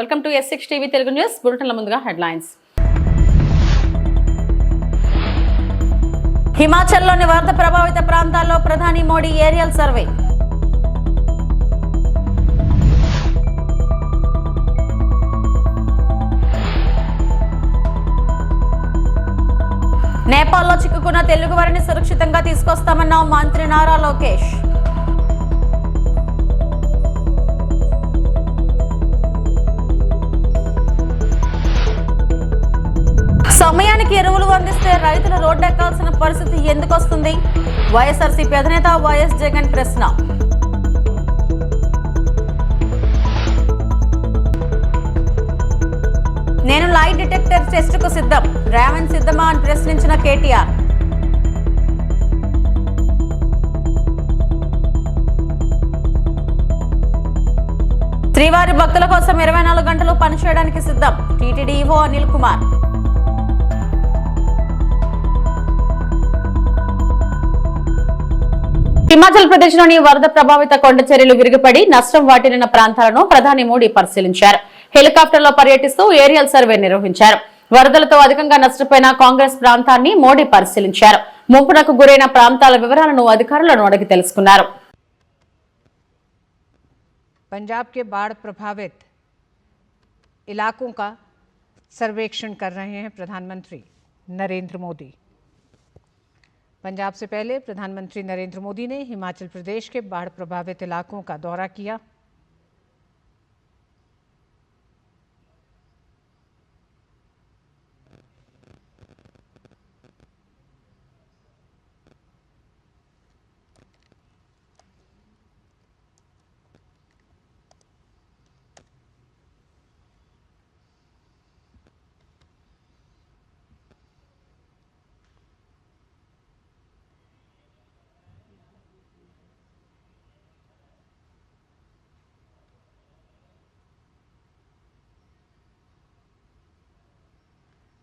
Welcome to S6 TV Telugu news బులెటిన్ల ముందుగా headlines. హిమాచల్లోని వరద ప్రభావిత ప్రాంతాల్లో ప్రధాని మోడీ ఏరియల్ సర్వే. నేపాల్లో చిక్కుకున్న తెలుగు వారిని సురక్షితంగా తీసుకొస్తామన్న మంత్రి నారా లోకేష్. సమయానికి ఎరువులు అందిస్తే రైతులు రోడ్డెక్కాల్సిన పరిస్థితి ఎందుకు వస్తుంది? వైఎస్ఆర్సీపీ అధినేత వైఎస్ జగన్ ప్రశ్న. నేను లై డిటెక్టర్ టెస్టుకు సిద్ధం, రేవంత్ సిద్ధమా అని ప్రశ్నించిన కేటీఆర్. శ్రీవారి భక్తుల కోసం 24 గంటలు పనిచేయడానికి సిద్ధం, టీటీడీ ఈవో అనిల్ కుమార్. హిమాచల్ ప్రదేశ్ లోని వరద ప్రభావిత కొండ చర్యలు విరిగిపడి నష్టం వాటిల్లిన ప్రాంతాలను ప్రధాని మోడీ పరిశీలించారు. హెలికాప్టర్లో పర్యటిస్తూ ఏరియల్ సర్వే నిర్వహించారు. వరదలతో అధికంగా నష్టపోయిన కాంగ్రెస్ ప్రాంతాన్ని మోడీ పరిశీలించారు. ముంపునకు గురైన ప్రాంతాల వివరాలను అధికారులను అడిగి తెలుసుకున్నారు. पंजाब के बाढ़ प्रभावित इलाकों का सर्वेक्षण कर रहे हैं प्रधानमंत्री नरेंद्र मोदी. पंजाब से पहले प्रधानमंत्री नरेंद्र मोदी ने हिमाचल प्रदेश के बाढ़ प्रभावित इलाकों का दौरा किया.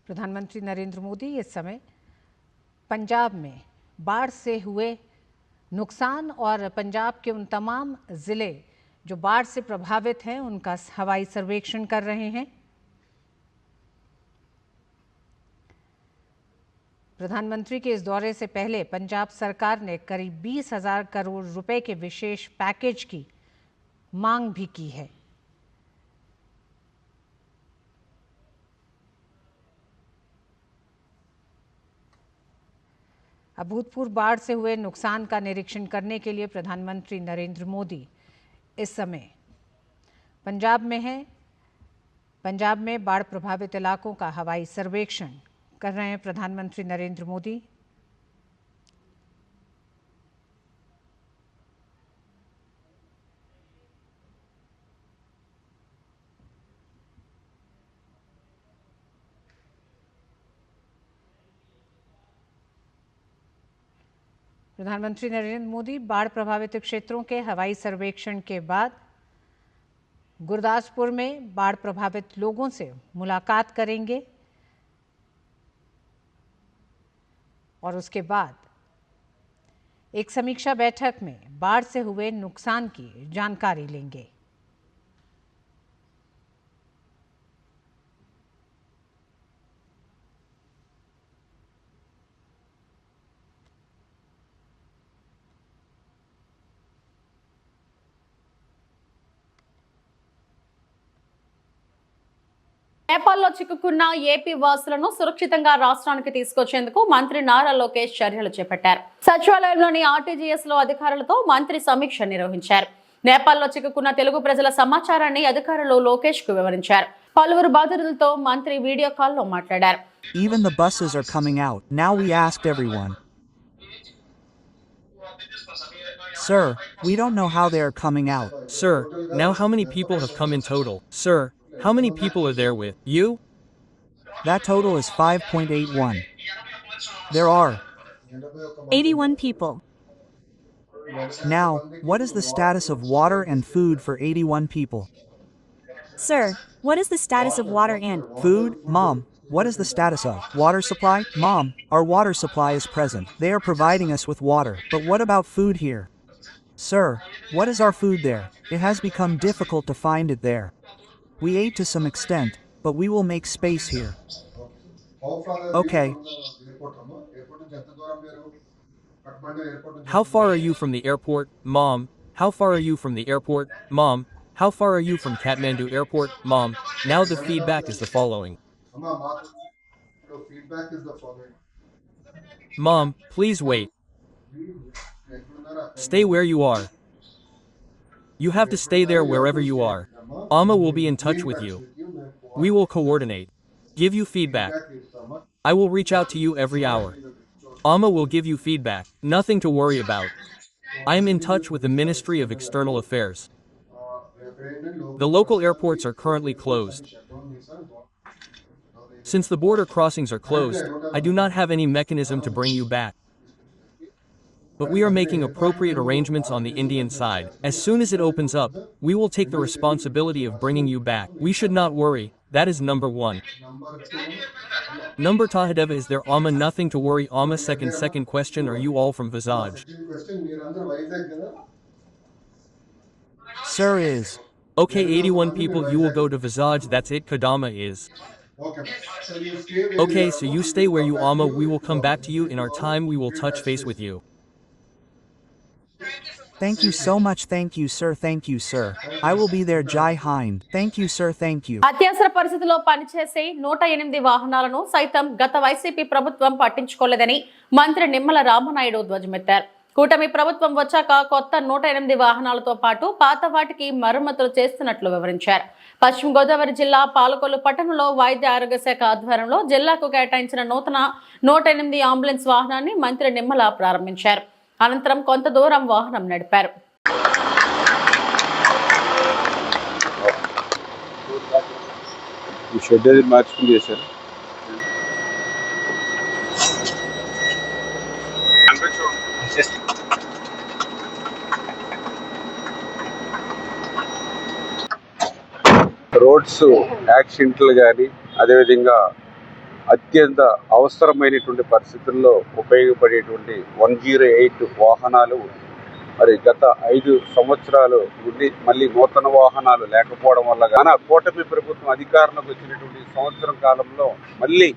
प्रधानमंत्री नरेंद्र मोदी इस समय पंजाब में बाढ़ से हुए नुकसान और पंजाब के उन तमाम ज़िले जो बाढ़ से प्रभावित हैं उनका हवाई सर्वेक्षण कर रहे हैं. प्रधानमंत्री के इस दौरे से पहले पंजाब सरकार ने करीब 20,000 करोड़ रुपए के विशेष पैकेज की मांग भी की है. अभूतपूर्व बाढ़ से हुए नुकसान का निरीक्षण करने के लिए प्रधानमंत्री नरेंद्र मोदी इस समय पंजाब में हैं. पंजाब में बाढ़ प्रभावित इलाकों का हवाई सर्वेक्षण कर रहे हैं प्रधानमंत्री नरेंद्र मोदी. प्रधानमंत्री नरेंद्र मोदी बाढ़ प्रभावित क्षेत्रों के हवाई सर्वेक्षण के बाद गुरदासपुर में बाढ़ प्रभावित लोगों से मुलाकात करेंगे और उसके बाद एक समीक्षा बैठक में बाढ़ से हुए नुकसान की जानकारी लेंगे. నేపాల్లో చిక్కుకున్న ఏపీ వాసులను సురక్షితంగా రాష్ట్రానికి తీసుకొచ్చేందుకు మంత్రి నారా లోకేష్ చర్యలు చేపట్టారు. సచివాలయంలోని ఆర్టీజీఎస్ లో అధికారులతో మంత్రి సమీక్ష నిర్వహించారు. నేపాల్లో చిక్కుకున్న తెలుగు ప్రజల సమాచారాన్ని అధికారులు లోకేష్ కు వివరించారు. పలువురు బాధితులతో మంత్రి వీడియో కాల్లో మాట్లాడారు. Even the buses are coming out. Now we asked everyone. Sir, we don't know how they are coming out. Sir, now how many people have come in total? Sir, how many people are there with you? That total is 5.81. There are 81 people. Now, what is the status of water and food for 81 people? Sir, what is the status of water and Food? Mom, what is the status of water supply? Mom, our water supply is present. They are providing us with water. But what about food here? Sir, what is our food there? It has become difficult to find it there. We ate to some extent, but we will make space here. Okay. How far are you from the airport, Mom? How far are you from the airport, Mom? How far are you from Kathmandu Airport, Mom? Now the feedback is the following. Feedback is the following. Mom, please wait. Stay where you are. You have to stay there wherever you are. Amma will be in touch with you. We will coordinate. Give you feedback. I will reach out to you every hour. Amma will give you feedback. Nothing to worry about. I am in touch with the Ministry of External Affairs. The local airports are currently closed. Since the border crossings are closed, I do not have any mechanism to bring you back. But we are making appropriate arrangements on the Indian side. As soon as it opens up, we will take the responsibility of bringing you back. We should not worry. That is number one. Number Tahadeva, is there Amma? Nothing to worry Amma. Second question, are you all from Visage? Sir is. Okay, 81 people, you will go to Visage. That's it. Kadama is. Okay, so you stay where you Amma. We will come back to you in our time. We will touch face with you. Thank you so much. Thank you, sir. Thank you, sir. I will be there. Jai Hind. Thank you, sir. Thank you. అత్యవసర పరిస్థితుల్లో పనిచేసే 108 వాహనాలను సైతం గత YCP ప్రభుత్వం పట్టించుకోలేదని మంత్రి నిమ్మల రామనాయుడు ధ్వజమెత్తారు. కూటమి ప్రభుత్వం వచ్చాక కొత్త 108 వాహనాలతో పాటు పాత వాటికి మరమ్మతులు చేస్తున్నట్లు వివరించారు. పశ్చిమ గోదావరి జిల్లా పాలకొల్లు పట్టణంలో వైద్య ఆరోగ్య శాఖ ఆధ్వర్యంలో జిల్లాకు కేటాయించిన నూతన 108 అంబులెన్స్ వాహనాన్ని మంత్రి నిమ్మల ప్రారంభించారు. అనంతరం కొంత దూరం వాహనం నడిపారు. రోడ్స్ యాక్సిడెంట్లు కానీ అదేవిధంగా అత్యంత అవసరమైనటువంటి పరిస్థితుల్లో ఉపయోగపడేటువంటి 108 వాహనాలు మరి గత 5 సంవత్సరాలు ఉండి మళ్ళీ నూతన వాహనాలు లేకపోవడం వల్ల కానీ కూటమి ప్రభుత్వం అధికారంలోకి వచ్చినటువంటి సంవత్సరం కాలంలో మళ్ళీ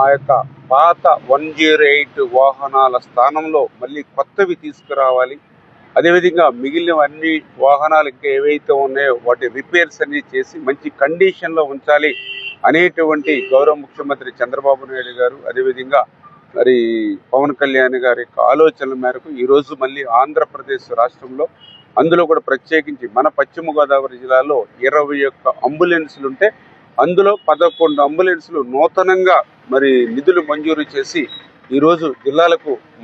ఆ యొక్క పాత 108 వాహనాల స్థానంలో మళ్ళీ కొత్తవి తీసుకురావాలి. అదేవిధంగా మిగిలిన అన్ని వాహనాలు ఇంకా ఏవైతే ఉన్నాయో వాటి రిపేర్స్ అన్ని చేసి మంచి కండిషన్లో ఉంచాలి అనేటువంటి గౌరవ ముఖ్యమంత్రి చంద్రబాబు నాయుడు గారు అదేవిధంగా మరి పవన్ కళ్యాణ్ గారి యొక్క ఆలోచనల మేరకు ఈరోజు మళ్ళీ ఆంధ్రప్రదేశ్ రాష్ట్రంలో అందులో కూడా ప్రత్యేకించి మన పశ్చిమ గోదావరి జిల్లాలో 21 అంబులెన్సులు ఉంటే అందులో 11 అంబులెన్సులు నూతనంగా మరి నిధులు మంజూరు చేసి ఈరోజు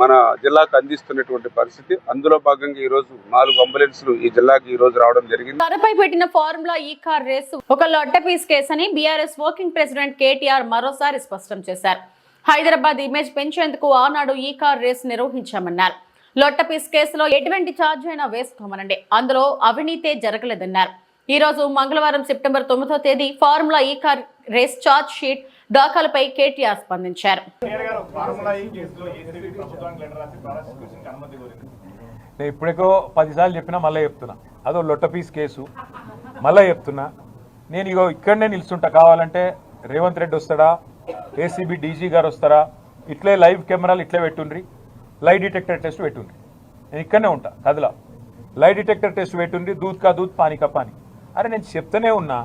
మన జిల్లాకు అందిస్తున్నటువంటి పరిస్థితి. అందులో భాగంగా ఈరోజు 4 అంబులెన్సులు ఈ జిల్లాకు ఈ రోజు రావడం జరిగింది. తనపై పెట్టిన ఫార్ములా ఈ కార్ రేసు ఒక లొట్ట పీస్ కేసు అని బీఆర్ఎస్ వర్కింగ్ ప్రెసిడెంట్ కేటీఆర్ మరోసారి స్పష్టం చేశారు. హైదరాబాద్ ఇమేజ్ పెంచేందుకు ఆనాడు ఈ కార్ రేసు నిర్వహించామన్నారు. లొట్ట పీస్ కేసులో ఎటువంటి ఛార్జ్ అయినా వేసుకోమనండి, అందులో అవినీతే జరగలేదన్నారు. ఈ రోజు మంగళవారం సెప్టెంబర్ 9వ తేదీ formula E car race charge sheet దాఖలుపై కేటీఆర్ స్పందించారు. నేను ఇప్పటికో 10 సార్లు చెప్పినా మళ్ళీ చెప్తున్నా, అదో లొట్ట పీస్ కేసు మళ్ళీ చెప్తున్నా. నేను ఇక్కడనే నిలుస్తుంటా, కావాలంటే రేవంత్ రెడ్డి వస్తాడా, ఏసీబీ డీజీ గారు వస్తారా, ఇట్లే లైవ్ కెమెరాలు ఇట్లే పెట్టుండ్రి, లై డిటెక్టర్ టెస్ట్ పెట్టుండ్రి, నేను ఇక్కడనే ఉంటా కదలా. లై డిటెక్టర్ టెస్ట్ పెట్టుండ్రి, దూద్ కా దూద్ పానీ కా పానీ. అరే నేను చెప్తూనే ఉన్నా,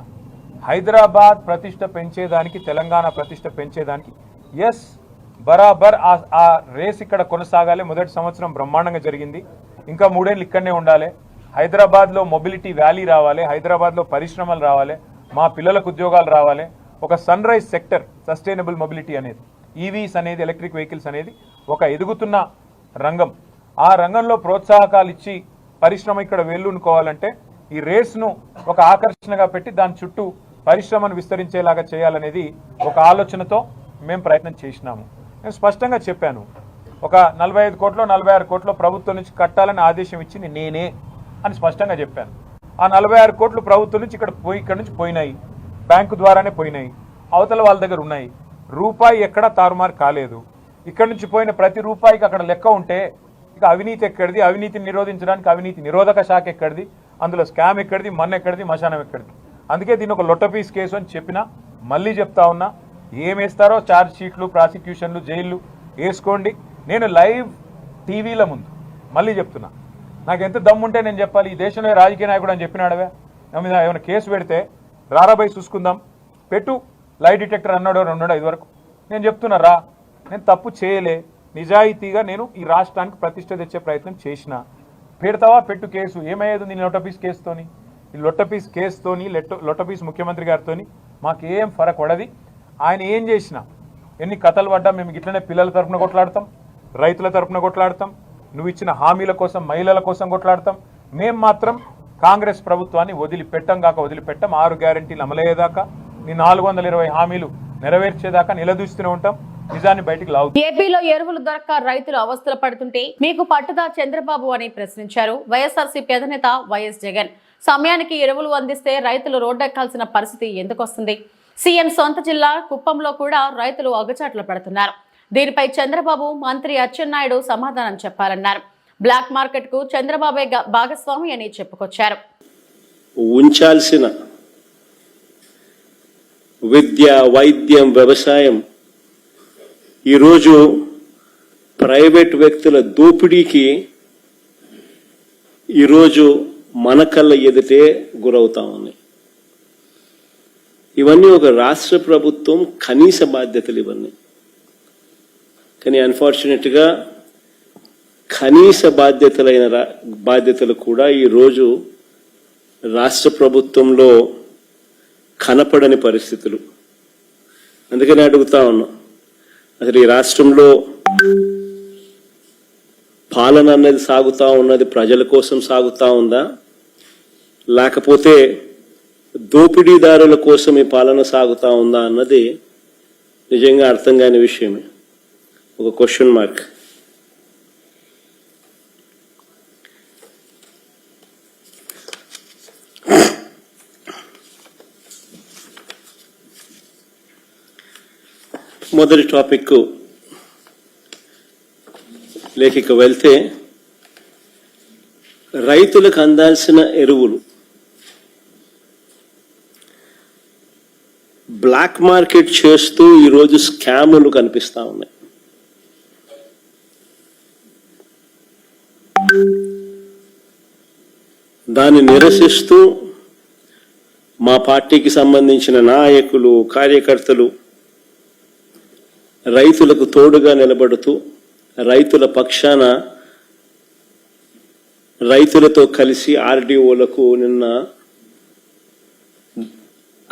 హైదరాబాద్ ప్రతిష్ట పెంచేదానికి తెలంగాణ ప్రతిష్ట పెంచేదానికి ఎస్ బరాబర్ ఆ రేస్ ఇక్కడ కొనసాగాలి. మొదటి సంవత్సరం బ్రహ్మాండంగా జరిగింది, ఇంకా 3 ఏళ్ళు ఇక్కడనే ఉండాలి. హైదరాబాద్లో మొబిలిటీ వ్యాలీ రావాలి, హైదరాబాద్లో పరిశ్రమలు రావాలి, మా పిల్లలకు ఉద్యోగాలు రావాలి. ఒక sunrise sector sustainable mobility అనేది, ఈవీస్ అనేది, ఎలక్ట్రిక్ వెహికల్స్ అనేది ఒక ఎదుగుతున్న రంగం. ఆ రంగంలో ప్రోత్సాహకాలు ఇచ్చి పరిశ్రమ ఇక్కడ వేళ్ళునుకోవాలంటే ఈ రేస్ను ఒక ఆకర్షణగా పెట్టి దాని చుట్టూ పరిశ్రమను విస్తరించేలాగా చేయాలనేది ఒక ఆలోచనతో మేము ప్రయత్నం చేసినాము. నేను స్పష్టంగా చెప్పాను, ఒక 45 కోట్లో 46 కోట్లో ప్రభుత్వం నుంచి కట్టాలని ఆదేశం ఇచ్చింది నేనే అని స్పష్టంగా చెప్పాను. ఆ 46 కోట్లు ప్రభుత్వం నుంచి ఇక్కడ నుంచి పోయినాయి, బ్యాంకు ద్వారానే పోయినాయి, అవతల వాళ్ళ దగ్గర ఉన్నాయి. రూపాయి ఎక్కడా తారుమారు కాలేదు. ఇక్కడి నుంచి పోయిన ప్రతి రూపాయికి అక్కడ లెక్క ఉంటే ఇక అవినీతి ఎక్కడిది, అవినీతిని నిరోధించడానికి అవినీతి నిరోధక శాఖ ఎక్కడిది, అందులో స్కామ్ ఎక్కడిది, మన్ ఎక్కడిది, మశానం ఎక్కడిది. అందుకే దీన్ని ఒక లొట్టపీస్ కేసు అని చెప్పినా, మళ్ళీ చెప్తా ఉన్నా, ఏం వేస్తారో ఛార్జ్ షీట్లు, ప్రాసిక్యూషన్లు, జైళ్ళు వేసుకోండి. నేను లైవ్ టీవీల ముందు మళ్ళీ చెప్తున్నా, నాకు ఎంత దమ్ముంటే నేను చెప్పాలి. ఈ దేశంలో రాజకీయ నాయకుడు అని చెప్పినాడవే, నా మీద ఏమైనా కేసు పెడితే రారాబాయి చూసుకుందాం, పెట్టు లై డిటెక్టర్ అన్నాడో 2 వరకు. నేను చెప్తున్నా రా, నేను తప్పు చేయలే, నిజాయితీగా నేను ఈ రాష్ట్రానికి ప్రతిష్ట తెచ్చే ప్రయత్నం చేసిన. పెడతావా పెట్టు కేసు, ఏమయ్యేది నీ లొట్టపీస్ కేసుతోని? ఈ లొట్టపీస్ కేసుతోని, లొట్టపీస్ ముఖ్యమంత్రి గారితోని మాకేం ఫరక్ పడది. ఆయన ఏం చేసినా, ఎన్ని కథలు పడ్డా మేము ఇట్లనే పిల్లల తరపున కొట్లాడతాం, రైతుల తరపున కొట్లాడతాం, నువ్వు ఇచ్చిన హామీల కోసం, మహిళల కోసం కొట్లాడతాం. మేం మాత్రం కాంగ్రెస్ ప్రభుత్వాన్ని వదిలిపెట్టం కాక వదిలిపెట్టం. 6 గ్యారెంటీలు అమలయ్యేదాకా, నీ 420 హామీలు నెరవేర్చేదాకా నిలదీస్తూనే ఉంటాం. నిజాన్ని బయటికి లావు. ఏపీలో ఎరువులు దొరక్క రైతులు అవస్థలు పడుతుంటే మీకు పట్టుదా చంద్రబాబు అని ప్రశ్నించారు వైఎస్ఆర్సీపీ అధినేత వైఎస్ జగన్. సమయానికి ఎరువులు అందిస్తే రైతులు రోడ్డెక్కాల్సిన పరిస్థితి ఎందుకు వస్తుంది? సీఎం సొంత జిల్లా కుప్పంలో కూడా రైతులు అగచాట్లు పడుతున్నారు. దీనిపై చంద్రబాబు, మంత్రి అచ్చెన్నాయుడు సమాధానం చెప్పాలన్నారు. బ్లాక్ మార్కెట్ కు చంద్రబాబే భాగస్వామి అని చెప్పుకొచ్చారు. ఉంచాల్సిన విద్య, వైద్యం, వ్యవసాయం ఈరోజు ప్రైవేట్ వ్యక్తుల దోపిడీకి ఈరోజు మన కళ్ళ ఎదుటే గురవుతా ఉన్నాయి. ఇవన్నీ ఒక రాష్ట్ర ప్రభుత్వం కనీస బాధ్యతలు ఇవన్నీ. కానీ అన్ఫార్చునేట్గా కనీస బాధ్యతలు కూడా ఈరోజు రాష్ట్ర ప్రభుత్వంలో కనపడని పరిస్థితులు. అందుకని అడుగుతా ఉన్నా, అసలు ఈ రాష్ట్రంలో పాలన అనేది సాగుతా ఉన్నది ప్రజల కోసం సాగుతా ఉందా, లేకపోతే దోపిడీదారుల కోసం ఈ పాలన సాగుతా ఉందా అన్నది నిజంగా అర్థం కాని విషయమే. ఒక క్వశ్చన్ మార్క్. మొదటి టాపిక్ లేఖకి వెళ్తే, రైతులకు అందాల్సిన ఎరువులు బ్లాక్ మార్కెట్ చేస్తూ ఈరోజు స్కాములు కనిపిస్తా ఉన్నాయి. దాన్ని నిరసిస్తూ మా పార్టీకి సంబంధించిన నాయకులు, కార్యకర్తలు రైతులకు తోడుగా నిలబడుతూ రైతుల పక్షాన రైతులతో కలిసి ఆర్డీఓలకు నిన్న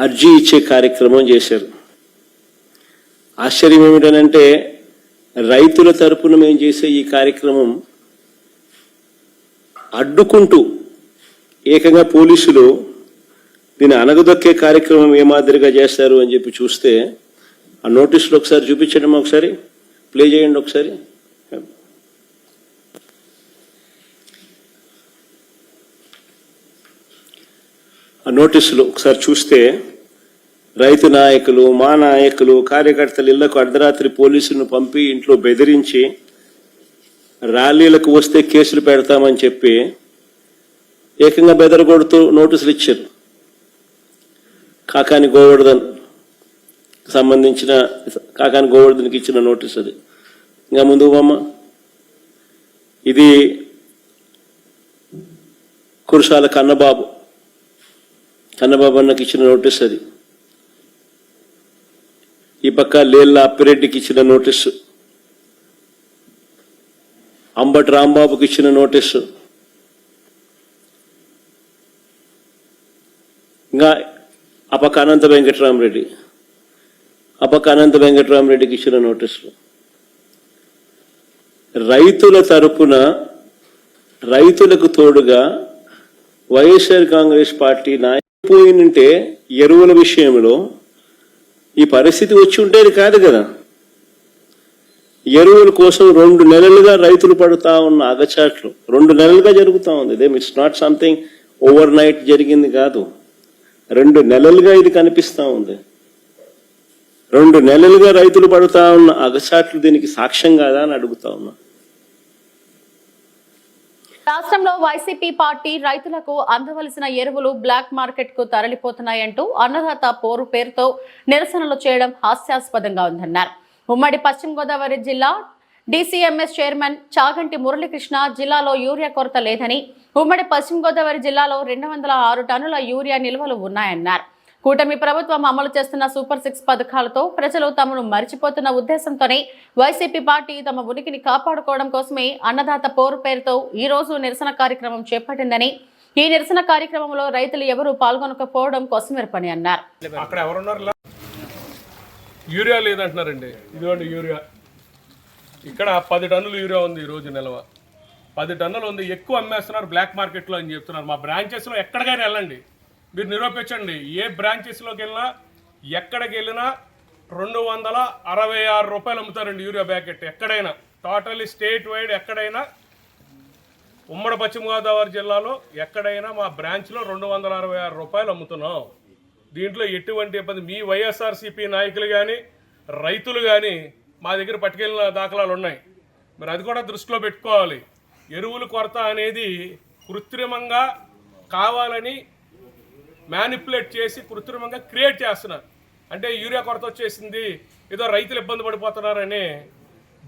అర్జీ ఇచ్చే కార్యక్రమం చేశారు. ఆశ్చర్యం ఏమిటనంటే, రైతుల తరపున మేము చేసే ఈ కార్యక్రమం అడ్డుకుంటూ ఏకంగా పోలీసులు దీన్ని అనగదొక్కే కార్యక్రమం ఏ మాదిరిగా చేస్తారు అని చెప్పి చూస్తే, ఆ నోటీసులు ఒకసారి చూపించండి, ఒకసారి ప్లే చేయండి ఒకసారి. ఆ నోటీసులు ఒకసారి చూస్తే, రైతు నాయకులు, మా నాయకులు, కార్యకర్తలు ఇళ్లకు అర్ధరాత్రి పోలీసులను పంపి ఇంట్లో బెదిరించి ర్యాలీలకు వస్తే కేసులు పెడతామని చెప్పి ఏకంగా బెదరగొడుతూ నోటీసులు ఇచ్చారు. కాకాని గోవర్ధన్కి ఇచ్చిన నోటీస్ అది. ఇంకా ముందు అమ్మ, ఇది కురసాల కన్నబాబు అన్నకి ఇచ్చిన నోటీస్ అది. ఈ పక్క లేళ్ళ అప్పిరెడ్డికి ఇచ్చిన నోటీసు, అంబటి రాంబాబుకి ఇచ్చిన నోటీసు, ఇంకా ఆ పక్క అనంత వెంకటరామరెడ్డికి ఇచ్చిన నోటీసులు. రైతుల తరపున రైతులకు తోడుగా వైఎస్ఆర్ కాంగ్రెస్ పార్టీ నాయకుపోయినంటే ఎరువుల విషయంలో ఈ పరిస్థితి వచ్చి ఉండేది కాదు కదా. ఎరువుల కోసం 2 నెలలుగా రైతులు పడుతా ఉన్న అగచాట్లు 2 నెలలుగా జరుగుతూ ఉంది. It's not something over night జరిగింది కాదు. 2 నెలలుగా ఇది కనిపిస్తా ఉంది. 2 నెలలుగా రైతులు పడుతా ఉన్న అగచాట్లు దీనికి సాక్ష్యం కాదా అని అడుగుతా ఉన్నా. రాష్ట్రంలో వైసీపీ పార్టీ రైతులకు అందవలసిన ఎరువులు బ్లాక్ మార్కెట్ కు తరలిపోతున్నాయంటూ అన్నదాత పోరు పేరుతో నిరసనలు చేయడం హాస్యాస్పదంగా ఉందన్నారు. ఉమ్మడి పశ్చిమ గోదావరి జిల్లా డీసీఎంఎస్ చైర్మన్ చాగంటి మురళీకృష్ణ జిల్లాలో యూరియా కొరత లేదని, ఉమ్మడి పశ్చిమ గోదావరి జిల్లాలో 206 టన్నుల యూరియా నిల్వలు ఉన్నాయన్నారు. కూటమి ప్రభుత్వం అమలు చేస్తున్న సూపర్ 6 పథకాలతో ప్రజలు తమను మరిచిపోతున్న ఉద్దేశంతోనే వైసీపీ పార్టీ తమ ఉనికిని కాపాడుకోవడం కోసమే అన్నదాత పోరు పేరుతో ఈ రోజు నిరసన కార్యక్రమం చేపట్టిందని, ఈ నిరసన కార్యక్రమంలో రైతులు ఎవరూ పాల్గొనకపోవడం కోసమెరపని అన్నారు. అక్కడ ఎవరున్నారు? యూరియా లేదంటున్నారండి. ఇదిగోండి యూరియా. ఇక్కడ 10 టన్నులు యూరియా ఉంది ఈరోజు నిల్వ. 10 టన్నులు ఉంది. ఎక్కువ అమ్మేస్తున్నారు బ్లాక్ మార్కెట్లో అని చెప్తున్నారు. మా బ్రాంచెస్లో ఎక్కడికైనా వెళ్ళండి, మీరు నిరూపించండి. ఏ బ్రాంచెస్లోకి వెళ్ళినా ఎక్కడికి వెళ్ళినా 266 రూపాయలు అమ్ముతారండి యూరియా ప్యాకెట్. ఎక్కడైనా టోటల్లీ స్టేట్ వైడ్ ఎక్కడైనా, ఉమ్మడి పశ్చిమ గోదావరి జిల్లాలో ఎక్కడైనా మా బ్రాంచ్లో 266 రూపాయలు అమ్ముతున్నాం. దీంట్లో ఎటువంటి ఇబ్బంది, మీ వైఎస్ఆర్సీపీ నాయకులు కానీ రైతులు కానీ మా దగ్గర పట్టుకెళ్ళిన దాఖలాలు ఉన్నాయి. మరి అది కూడా దృష్టిలో పెట్టుకోవాలి. ఎరువుల కొరత అనేది కృత్రిమంగా కావాలని మ్యానిపులేట్ చేసి కృత్రిమంగా క్రియేట్ చేస్తున్నారు. అంటే యూరియా కొరత వచ్చేసింది, ఏదో రైతులు ఇబ్బంది పడిపోతున్నారనే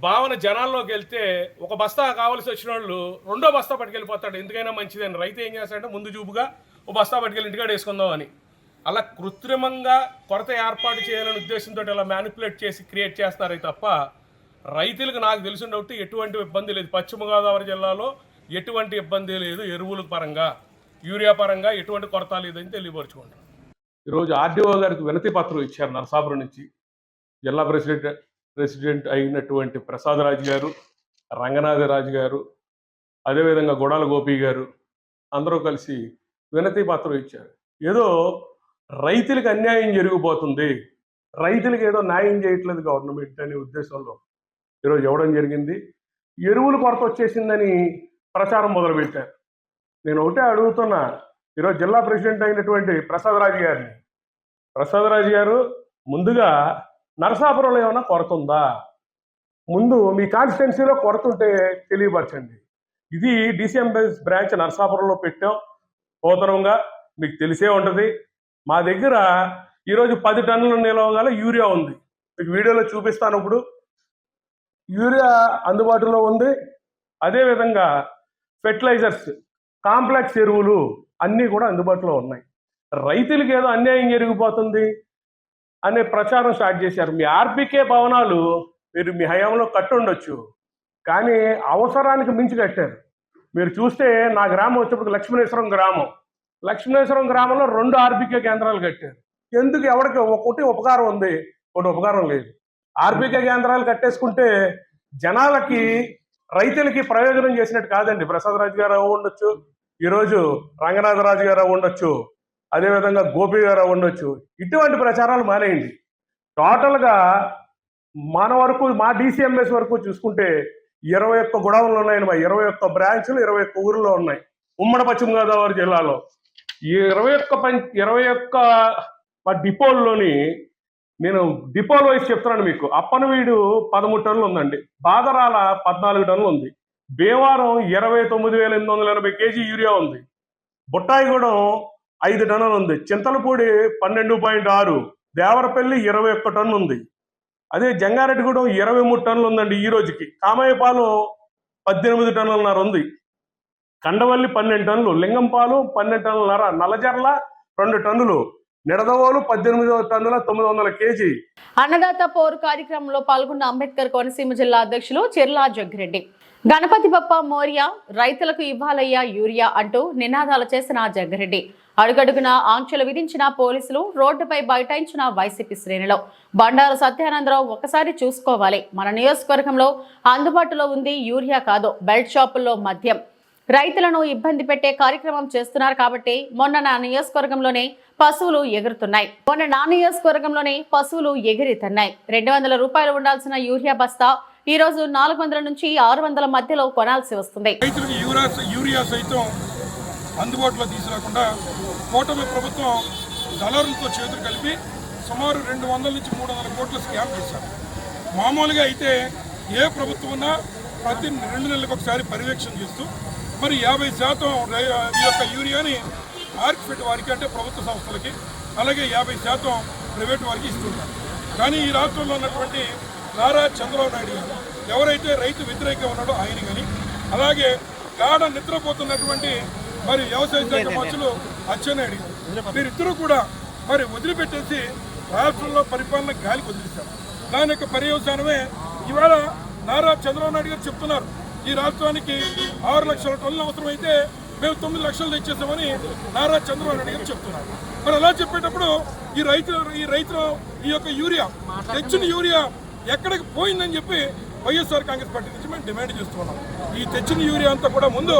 భావన జనాల్లోకి వెళ్తే, ఒక బస్తా కావాల్సి వచ్చిన వాళ్ళు 2వ బస్తా పట్టుకెళ్ళిపోతాడు. ఎందుకైనా మంచిదని. రైతు ఏం చేస్తాడంటే ముందు చూపుగా ఓ బస్తా పట్టుకెళ్ళి ఇంటికాడ వేసుకుందాం అని, అలా కృత్రిమంగా కొరత ఏర్పాటు చేయాలనే ఉద్దేశంతో ఇలా మ్యానిపులేట్ చేసి క్రియేట్ చేస్తున్నారే తప్ప రైతులకు నాకు తెలిసిన డౌట్ ఎటువంటి ఇబ్బంది లేదు. పశ్చిమ గోదావరి జిల్లాలో ఎటువంటి ఇబ్బంది లేదు. ఎరువుల పరంగా, యూరియా పరంగా ఎటువంటి కొరత లేదని తెలియపరచుకోండి. ఈరోజు ఆర్డీఓ గారికి వినతి పత్రం ఇచ్చారు నరసాపురం నుంచి. జిల్లా ప్రెసిడెంట్ అయినటువంటి ప్రసాదరాజు గారు, రంగనాథరాజు గారు, అదేవిధంగా గొడాల గోపి గారు అందరూ కలిసి వినతి పత్రం ఇచ్చారు. ఏదో రైతులకు అన్యాయం జరిగిపోతుంది, రైతులకు ఏదో న్యాయం చేయట్లేదు గవర్నమెంట్ అనే ఉద్దేశంలో ఈరోజు ఇవ్వడం జరిగింది. ఎరువుల కొరత వచ్చేసిందని ప్రచారం మొదలుపెట్టారు. నేను ఒకటే అడుగుతున్నా, ఈరోజు జిల్లా ప్రెసిడెంట్ అయినటువంటి ప్రసాదరాజు గారిని, ప్రసాదరాజు గారు ముందుగా నరసాపురంలో ఏమైనా కొరత ఉందా? ముందు మీ కాన్స్టిట్యున్సీలో కొరత ఉంటే తెలియపరచండి. ఇది డీసీఎంఎస్ బ్రాంచ్ నరసాపురంలో పెట్టాం పోతనంగా, మీకు తెలిసే ఉంటుంది. మా దగ్గర ఈరోజు 10 టన్నుల నిలవగల యూరియా ఉంది. మీకు వీడియోలో చూపిస్తాను. ఇప్పుడు యూరియా అందుబాటులో ఉంది. అదేవిధంగా ఫెర్టిలైజర్స్, కాంప్లెక్స్ ఎరువులు అన్నీ కూడా అందుబాటులో ఉన్నాయి. రైతులకి ఏదో అన్యాయం జరిగిపోతుంది అనే ప్రచారం స్టార్ట్ చేశారు. మీ ఆర్బీకే భవనాలు మీరు మీ హయాంలో కట్టుండొచ్చు, కానీ అవసరానికి మించి కట్టారు. మీరు చూస్తే నా గ్రామం వచ్చేప్పుడు లక్ష్మీనేశ్వరం గ్రామం, లక్ష్మీనేశ్వరం గ్రామంలో 2 ఆర్బీకే కేంద్రాలు కట్టారు. ఎందుకు? ఎవరికి ఒకటి ఉపకారం ఉంది, ఒకటి ఉపకారం లేదు. ఆర్బీకే కేంద్రాలు కట్టేసుకుంటే జనాలకి, రైతులకి ప్రయోజనం చేసినట్టు కాదండి. ప్రసాదరాజు గారు ఉండొచ్చు, ఈరోజు రంగనాథరాజు గారు ఉండొచ్చు, అదేవిధంగా గోపి గారు ఉండొచ్చు. ఇటువంటి ప్రచారాలు మానేయండి. టోటల్గా మన వరకు, మా డీసీఎంఎస్ వరకు చూసుకుంటే 21 గొడవలు ఉన్నాయండి. మా 21 బ్రాంచ్లు 21 ఊర్లో ఉన్నాయి ఉమ్మడి పశ్చిమ గోదావరి జిల్లాలో. ఈ 21 మా డిపోల్లోని, నేను డిపోల వైపు చెప్తున్నాను మీకు. అప్పనవీడు 13 టన్నులు ఉందండి, బాదరాల 14 టన్నులు ఉంది, భీమవరం 29,880 కేజీ యూరియా ఉంది, బుట్టాయిగూడెం 5 టన్నులు ఉంది, చింతలపూడి 12.6, దేవరపల్లి 21 టన్ను ఉంది, అదే జంగారెడ్డిగూడెం 23 టన్నులు ఉందండి ఈ రోజుకి, కామాయపాలెం 18 టన్నులన్నర ఉంది, కండవల్లి 12 టన్నులు, లింగంపాలెం 12 టన్నులన్నర, నల్లజర్ల 2 టన్నులు, నిడదవోలు 18 టన్నుల 900 కేజీ. అన్నదాత పోరు కార్యక్రమంలో పాల్గొన్న అంబేద్కర్ కోనసీమ జిల్లా అధ్యక్షులు చిర్లా జగ్గిరెడ్డి, గణపతి బప్ప మోరియా, రైతులకు ఇవ్వాలయ్యా యూరియా అంటూ నినాదాలు చేసిన జగ్గిరెడ్డి అడుగడుగున ఆంక్షలు విధించిన పోలీసులు, రోడ్డుపై బైఠాయించిన వైసీపీ శ్రేణులు. బండారు సత్యానందరావు, ఒకసారి చూసుకోవాలి, మన నియోజకవర్గంలో అందుబాటులో ఉంది యూరియా కాదు, బెల్ట్ షాపుల్లో మద్యం, రైతులను ఇబ్బంది పెట్టే కార్యక్రమం చేస్తున్నారు కాబట్టి మొన్న నా నియోజకవర్గంలోనే పశువులు ఎగురుతున్నాయి. 200 రూపాయలు ఉండాల్సిన యూరియా బస్తా ఈ రోజు 400 నుంచి 600 మధ్యలో కొనాల్సి వస్తుంది. రైతులకు యూరియా సైతం అందుబాటులో తీసుకురాకుండా కూటమి ప్రభుత్వం దళారులతో చేతులు కలిపి సుమారు 200 నుంచి 300 కోట్ల స్కామ్ చేశారు. మామూలుగా అయితే ఏ ప్రభుత్వం ఉన్నా ప్రతి 2 నెలలకు ఒకసారి పర్యవేక్షణ చేస్తూ మరి 50% ఈ యొక్క యూరియాని మార్కెట్ వారికి అంటే ప్రభుత్వ సంస్థలకి, అలాగే 50% ప్రైవేట్ వారికి ఇస్తున్నారు. కానీ ఈ రాష్ట్రంలో ఉన్నటువంటి నారా చంద్రబాబు నాయుడు గారు ఎవరైతే రైతు వ్యతిరేకంగా ఉన్నాడో ఆయన కానీ, అలాగే గాఢ నిద్రపోతున్నటువంటి మరి వ్యవసాయ శాఖ మంత్రులు అచ్చెన్నాయుడు గారు, వీరిద్దరూ కూడా మరి వదిలిపెట్టేసి రాష్ట్రంలో పరిపాలన గాలికి వదిలేశారు. దాని యొక్క పర్యవసానమే ఇవాళ నారా చంద్రబాబు నాయుడు గారు చెప్తున్నారు, ఈ రాష్ట్రానికి 6 లక్షల టన్నులు అవసరమైతే మేము 9 లక్షలు తెచ్చేసామని నారా చంద్రబాబు నాయుడు గారు చెప్తున్నారు. మరి అలా చెప్పేటప్పుడు ఈ రైతులు ఈ యొక్క యూరియా తెచ్చిన యూరియా ఎక్కడికి పోయిందని చెప్పి వైఎస్ఆర్ కాంగ్రెస్ పార్టీ నుంచి మేము డిమాండ్ చేస్తున్నాం. ఈ తెచ్చిన యూరియా అంతా కూడా ముందు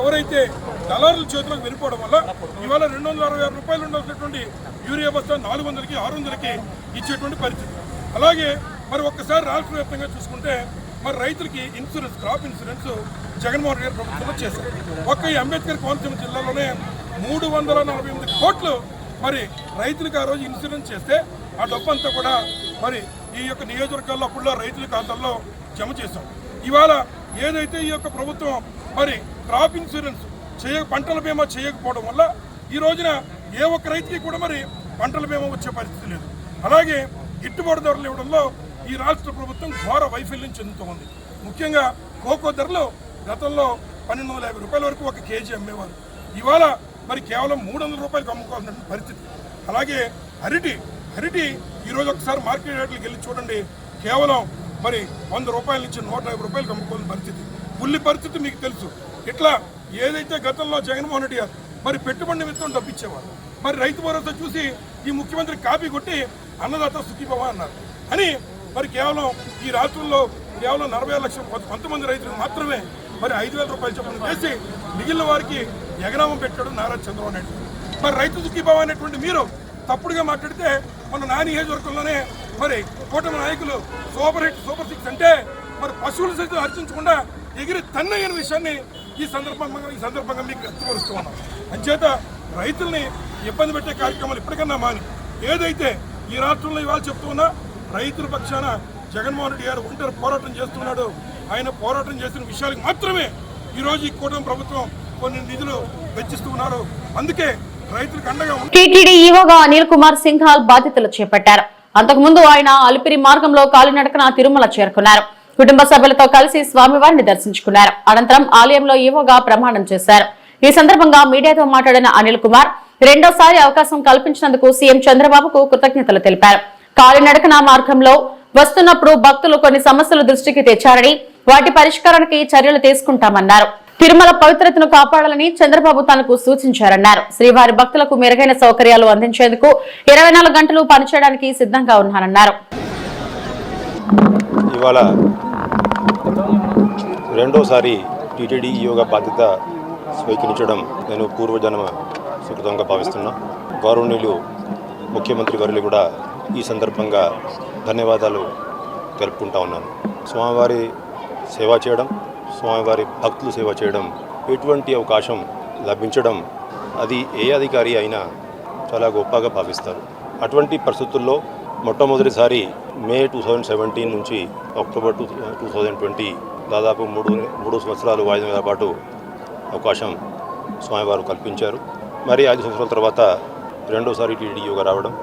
ఎవరైతే దళారుల చేతులకు వెళ్ళిపోవడం వల్ల ఇవాళ 266 రూపాయలు ఉండాల్సినటువంటి యూరియా బస్తా 400కి 600కి ఇచ్చేటువంటి పరిస్థితి. అలాగే మరి ఒక్కసారి రాష్ట్ర వ్యాప్తంగా చూసుకుంటే మరి రైతులకి insurance, crop insurance Jaganmohan Reddy గారి ప్రభుత్వంలో చేశారు. ఒక్క ఈ అంబేద్కర్ కోనసీమ జిల్లాలోనే 348 కోట్లు మరి రైతులకు ఆ రోజు ఇన్సూరెన్స్ చేస్తే ఆ డబ్బు అంతా కూడా మరి ఈ యొక్క నియోజకవర్గాల్లో అప్పుడులో రైతుల ఖాతాల్లో జమ చేశాం. ఇవాళ ఏదైతే ఈ యొక్క ప్రభుత్వం మరి క్రాప్ ఇన్సూరెన్స్ పంటల బీమా చేయకపోవడం వల్ల ఈ రోజున ఏ ఒక్క రైతుకి కూడా మరి పంటల బీమా వచ్చే పరిస్థితి లేదు. అలాగే గిట్టుబాటు ధరలు ఇవ్వడంలో ఈ రాష్ట్ర ప్రభుత్వం ఘోర వైఫల్యం చెందుతోంది. ముఖ్యంగా కోకో ధరలు గతంలో 1250 రూపాయల వరకు ఒక కేజీ అమ్మేవారు, ఇవాళ మరి కేవలం 300 రూపాయలకు అమ్ముకోవాల్సిన పరిస్థితి. అలాగే అరటి ఈరోజు ఒకసారి మార్కెట్ రేట్లకు వెళ్ళి చూడండి, కేవలం మరి 100 రూపాయల నుంచి 150 రూపాయలకు అమ్ముకోవాల్సిన పరిస్థితి. ఉల్లి పరిస్థితి మీకు తెలుసు. ఇట్లా ఏదైతే గతంలో జగన్మోహన్ రెడ్డి గారు మరి పెట్టుబడి నిమిత్తం డబ్బిచ్చేవారు, మరి రైతు భరోసా చూసి ఈ ముఖ్యమంత్రి కాపీ కొట్టి అన్నదాత సుఖీభవ అన్నారు అని మరి కేవలం ఈ రాష్ట్రంలో కేవలం 46 లక్షల కొంతమంది రైతులకు మాత్రమే మరి 5,000 రూపాయలు చొప్పున చేసి మిగిలిన వారికి ఎగనామం పెట్టాడు నారా చంద్రబాబు నాయుడు. మరి రైతు సుఖీభవ అనేటువంటి మీరు తప్పుడుగా మాట్లాడితే మన నా నియోజకవర్గంలోనే మరి కూటమి నాయకులు సూపర్ 6 అంటే మరి పశువులు సైతం హర్షించకుండా ఎగిరి తన్నయ్యన విషయాన్ని ఈ సందర్భంగా మీకు వ్యక్తపరుస్తూ ఉన్నాం. అంచేత రైతుల్ని ఇబ్బంది పెట్టే కార్యక్రమాలు ఇప్పటికన్నా మాని ఏదైతే ఈ రాష్ట్రంలో ఇవాళ చెప్తున్నా రైతుల పక్షాన జగన్మోహన్ రెడ్డి గారు ఒంటరి పోరాటం చేస్తున్నాడు. ఆయన పోరాటం చేసిన విషయాలకు మాత్రమే ఈరోజు ఈ కూటమి ప్రభుత్వం కొన్ని నిధులు వెచ్చిస్తూ ఉన్నారు. అందుకే రైతులకు అండగా టీటీడీ ఈవోగా అనిల్ కుమార్ సింఘాల్ బాధ్యతలు చేపట్టారు. అంతకుముందు ఆయన అలిపిరి మార్గంలో కాలినడకన తిరుమల చేరుకున్నారు. కుటుంబ సభ్యులతో కలిసి స్వామివారిని దర్శించుకున్నారు. అనంతరం ఆలయంలో ఈవోగా ప్రమాణం చేశారు. ఈ సందర్భంగా మీడియాతో మాట్లాడిన అనిల్ కుమార్ రెండోసారి అవకాశం కల్పించినందుకు సీఎం చంద్రబాబుకు కృతజ్ఞతలు తెలిపారు. కాలినడకన మార్గంలో వస్తున్నప్పుడు భక్తులు కొన్ని సమస్యలు దృష్టికి తెచ్చారని వాటి పరిష్కారానికి చర్యలు తీసుకుంటామన్నారు. తిరుమల పవిత్రతను కాపాడాలని చంద్రబాబు తనకు సూచించారన్నారు. శ్రీవారి భక్తులకు మెరుగైన సౌకర్యాలు అందించేందుకు 24 గంటలు పనిచేయడానికి సిద్ధంగా ఉన్నారన్నారు. ఇవాళ రెండోసారి టీటీడీ ఈవోగా బాధ్యత స్వీకరించడం నేను పూర్వజన్మ సుకృతంగా భావిస్తున్నా. గౌరవనీయులు ముఖ్యమంత్రి గారు కూడా ఈ సందర్భంగా ధన్యవాదాలు తెలుపుకుంటా ఉన్నాను. స్వామివారి సేవ చేయడం, స్వామివారి భక్తులు సేవ చేయడం, ఎటువంటి అవకాశం లభించడం అది ఏ అధికారి అయినా చాలా గొప్పగా భావిస్తారు. అటువంటి పరిస్థితుల్లో మొట్టమొదటిసారి మే 2017 నుంచి అక్టోబర్ 2020 దాదాపు మూడు సంవత్సరాలు 5 నెలల పాటు అవకాశం స్వామివారు కల్పించారు. మరి 5 సంవత్సరాల తర్వాత రెండోసారి టీటీడీ ఈవోగా రావడం,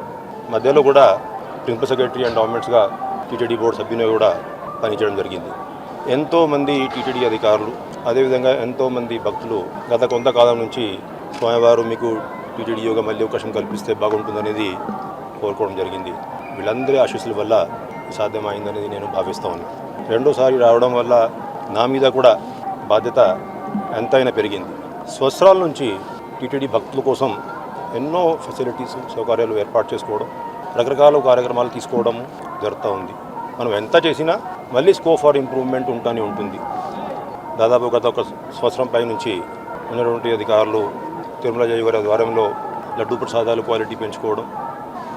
మధ్యలో కూడా ప్రిన్సిపల్ సెక్రటరీ అండ్ గవర్నమెంట్స్గా టీటీడీ బోర్డు సభ్యునిగా కూడా పనిచేయడం జరిగింది. ఎంతోమంది టీటీడీ అధికారులు అదేవిధంగా ఎంతోమంది భక్తులు గత కొంతకాలం నుంచి స్వామివారు మీకు టీటీడీ ఈవోగా మళ్ళీ అవకాశం కల్పిస్తే బాగుంటుందనేది కోరుకోవడం జరిగింది. వీళ్ళందరి ఆశీస్సుల వల్ల సాధ్యమైందనేది నేను భావిస్తూ ఉన్నాను. రెండోసారి రావడం వల్ల నా మీద కూడా బాధ్యత ఎంతైనా పెరిగింది. సంవత్సరాల నుంచి టీటీడీ భక్తుల కోసం ఎన్నో ఫెసిలిటీస్, సౌకర్యాలు ఏర్పాటు చేసుకోవడం, రకరకాల కార్యక్రమాలు తీసుకోవడం జరుగుతూ ఉంది. మనం ఎంత చేసినా మళ్ళీ స్కోప్ ఫర్ ఇంప్రూవ్మెంట్ ఉంటూనే ఉంటుంది. దాదాపు గత 1 సంవత్సరం పై నుంచి ఉన్నటువంటి అధికారులు తిరుమల జయ గారి ద్వారంలో లడ్డూ ప్రసాదాలు క్వాలిటీ పెంచుకోవడం,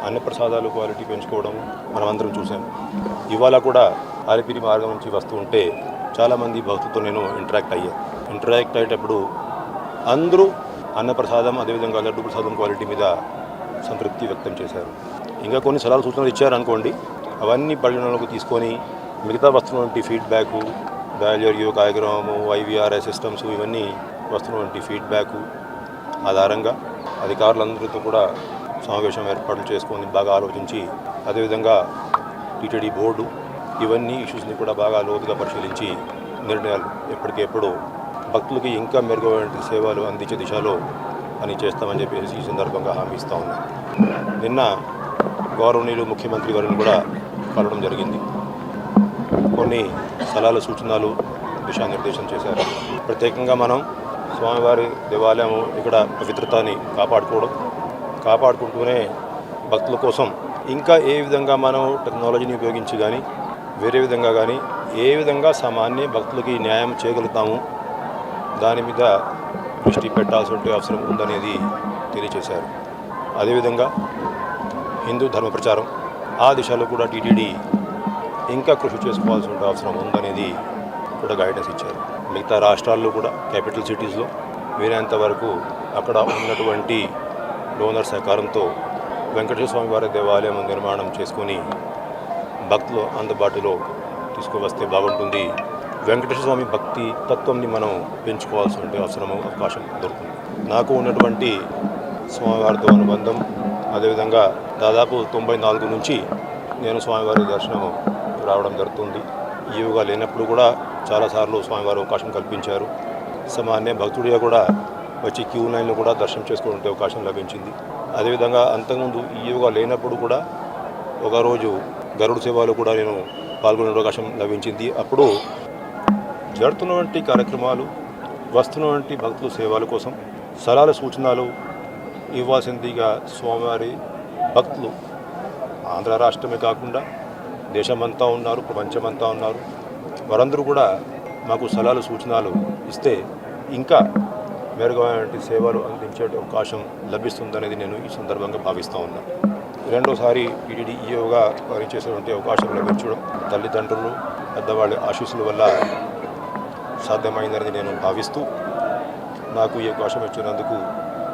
అన్న ప్రసాదాలు క్వాలిటీ పెంచుకోవడం మనం అందరం చూసాం. ఇవాళ కూడా అలిపిరి మార్గం నుంచి వస్తూ ఉంటే చాలామంది భక్తులతో నేను ఇంటరాక్ట్ అయ్యేటప్పుడు అందరూ అన్నప్రసాదం అదేవిధంగా లడ్డు ప్రసాదం క్వాలిటీ మీద సంతృప్తి వ్యక్తం చేశారు. ఇంకా కొన్ని సలహాలు సూచనలు ఇచ్చారనుకోండి, అవన్నీ పరిగణనలోకి తీసుకొని మిగతా వస్తున్నటువంటి ఫీడ్బ్యాక్ బయలుదేరియో కార్యక్రమము ఐవీఆర్ఐ సిస్టమ్స్ ఇవన్నీ వస్తున్నటువంటి ఫీడ్బ్యాక్ ఆధారంగా అధికారులందరితో కూడా సమావేశం ఏర్పాట్లు చేసుకొని బాగా ఆలోచించి అదేవిధంగా టీటీడీ బోర్డు ఇవన్నీ ఇష్యూస్ని కూడా బాగా లోతుగా పరిశీలించి నిర్ణయాలు ఎప్పటికెప్పుడు భక్తులకి ఇంకా మెరుగైన సేవలు అందించే దిశలో పని చేస్తామని చెప్పేసి ఈ సందర్భంగా హామీ ఇస్తా ఉన్నాం. నిన్న గౌరవనీయులు ముఖ్యమంత్రి గారిని కూడా కలవడం జరిగింది. కొన్ని సలహాలు సూచనలు దిశానిర్దేశం చేశారు. ప్రత్యేకంగా మనం స్వామివారి దేవాలయం ఇక్కడ పవిత్రతని కాపాడుకుంటూనే భక్తుల కోసం ఇంకా ఏ విధంగా మనం టెక్నాలజీని ఉపయోగించి కానీ వేరే విధంగా కానీ ఏ విధంగా సామాన్య భక్తులకి న్యాయం చేయగలుగుతాము దాని మీద దృష్టి పెట్టాల్సిన అవసరం ఉందనేది తెలియజేశారు. అదేవిధంగా హిందూ ధర్మ ప్రచారం ఆ దిశలో కూడా టీటీడీ ఇంకా కృషి చేసుకోవాల్సిన అవసరం ఉందనేది కూడా గైడెన్స్ ఇచ్చారు. మిగతా రాష్ట్రాల్లో కూడా క్యాపిటల్ సిటీస్లో వీలైనంత వరకు అక్కడ ఉన్నటువంటి డోనర్ సహకారంతో వెంకటేశ్వర స్వామి వారి దేవాలయం నిర్మాణం చేసుకొని భక్తులు అందుబాటులో తీసుకువస్తే బాగుంటుంది. వెంకటేశ్వర స్వామి భక్తి తత్వంని మనం పెంచుకోవాల్సిన అవసరం అవకాశం దొరుకుతుంది. నాకు ఉన్నటువంటి స్వామివారితో అనుబంధం అదేవిధంగా దాదాపు 94 నుంచి నేను స్వామివారి దర్శనం రావడం జరుగుతుంది. ఈవుగా లేనప్పుడు కూడా చాలాసార్లు స్వామివారి అవకాశం కల్పించారు. సామాన్య భక్తుడిగా కూడా వచ్చి క్యూ లైన్లో కూడా దర్శనం చేసుకునే అవకాశం లభించింది. అదేవిధంగా అంతకుముందు ఈవుగా లేనప్పుడు కూడా ఒకరోజు గరుడ సేవలో కూడా నేను పాల్గొనే అవకాశం లభించింది. అప్పుడు జరుగుతున్నటువంటి కార్యక్రమాలు వస్తున్నటువంటి భక్తుల సేవల కోసం సలహాలు సూచనలు ఇవ్వాల్సిందిగా స్వామివారి భక్తులు ఆంధ్ర రాష్ట్రమే కాకుండా దేశమంతా ఉన్నారు, ప్రపంచమంతా ఉన్నారు. వారందరూ కూడా మాకు సలహాలు సూచనలు ఇస్తే ఇంకా మెరుగైన సేవలు అందించే అవకాశం లభిస్తుందనేది నేను ఈ సందర్భంగా భావిస్తూ ఉన్నాను. రెండోసారి టీటీడీ ఈఓగా పనిచేసేటువంటి అవకాశం లభించడం తల్లిదండ్రులు పెద్దవాళ్ళ ఆశీస్సుల వల్ల సాధ్యమైందని నేను భావిస్తూ నాకు ఈ అవకాశం ఇచ్చినందుకు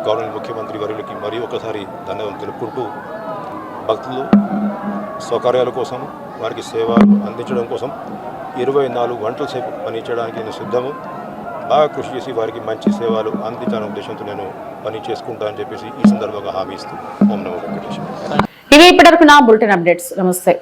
గౌరవ ముఖ్యమంత్రి వర్యులకి మరీ ఒకసారి ధన్యవాదాలు తెలుపుకుంటూ భక్తులు సౌకర్యాల కోసం వారికి సేవలు అందించడం కోసం 24 గంటల సేపు పనిచేయడానికి నేను సిద్ధము. బాగా కృషి చేసి వారికి మంచి సేవలు అందించాలనే ఉద్దేశంతో నేను పని చేసుకుంటానని చెప్పేసి ఈ సందర్భంగా హామీ ఇస్తూ ఓం నమో వెంకటేశ్వర. ఇవి ఇప్పటివరకు నా బులెటిన్ అప్డేట్స్. నమస్తే.